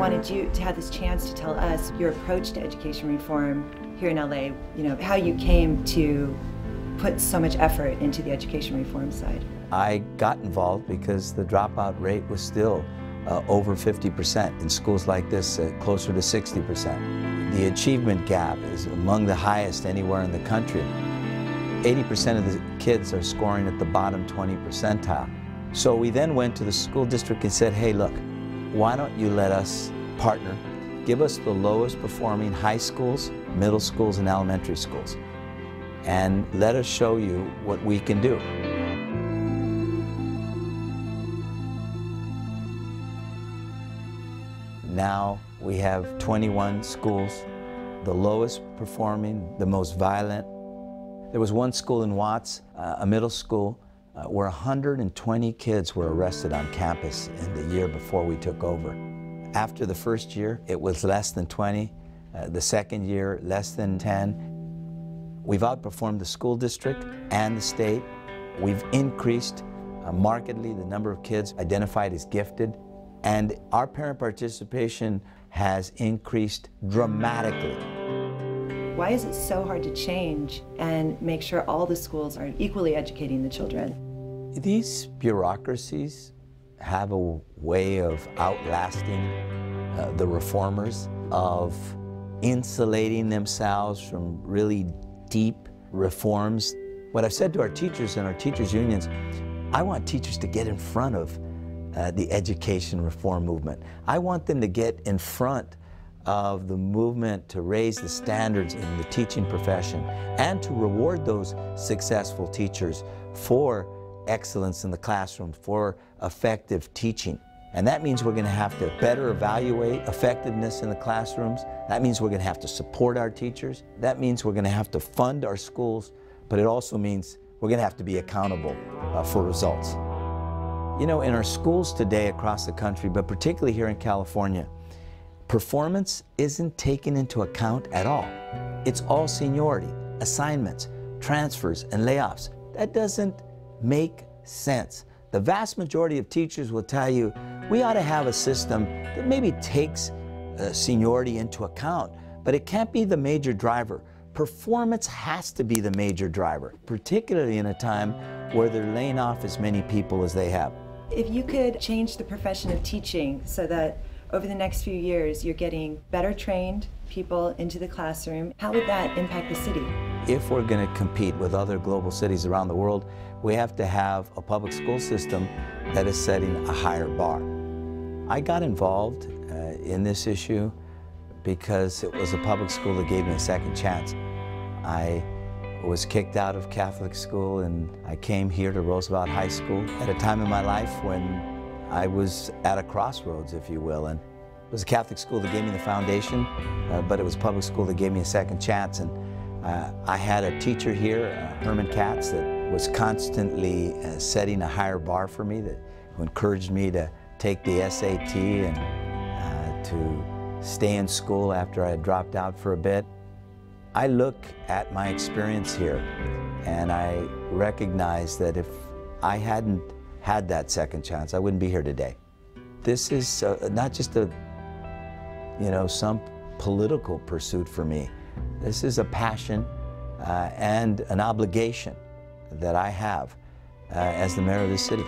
wanted you to have this chance to tell us your approach to education reform here in LA, how you came to put so much effort into the education reform side. I got involved because the dropout rate was still over 50%. In schools like this, closer to 60%. The achievement gap is among the highest anywhere in the country. 80% of the kids are scoring at the bottom 20 percentile. So we then went to the school district and said, hey, look, why don't you let us partner, give us the lowest performing high schools, middle schools, and elementary schools, and let us show you what we can do. Now we have 21 schools, the lowest performing, the most violent. There was one school in Watts, a middle school, where 120 kids were arrested on campus in the year before we took over. After the first year, it was less than 20. The second year, less than 10. We've outperformed the school district and the state. We've increased markedly the number of kids identified as gifted. And our parent participation has increased dramatically. Why is it so hard to change and make sure all the schools are equally educating the children? These bureaucracies have a way of outlasting the reformers, of insulating themselves from really deep reforms. What I've said to our teachers and our teachers' unions, I want teachers to get in front of the education reform movement. I want them to get in front of the movement to raise the standards in the teaching profession and to reward those successful teachers for excellence in the classroom, for effective teaching. And that means we're going to have to better evaluate effectiveness in the classrooms. That means we're going to have to support our teachers. That means we're going to have to fund our schools. But it also means we're going to have to be accountable for results. In our schools today across the country, but particularly here in California, performance isn't taken into account at all. It's all seniority, assignments, transfers, and layoffs. That doesn't make sense. The vast majority of teachers will tell you we ought to have a system that maybe takes seniority into account, but it can't be the major driver. Performance has to be the major driver, particularly in a time where they're laying off as many people as they have. If you could change the profession of teaching so that over the next few years you're getting better trained people into the classroom, how would that impact the city? If we're going to compete with other global cities around the world, we have to have a public school system that is setting a higher bar. I got involved in this issue because it was a public school that gave me a second chance. I was kicked out of Catholic school and I came here to Roosevelt High School at a time in my life when I was at a crossroads, if you will. And it was a Catholic school that gave me the foundation, but it was a public school that gave me a second chance. And I had a teacher here, Herman Katz, that was constantly setting a higher bar for me, who encouraged me to take the SAT and to stay in school after I had dropped out for a bit. I look at my experience here and I recognize that if I hadn't had that second chance, I wouldn't be here today. This is not just some political pursuit for me. This is a passion and an obligation that I have as the mayor of this city.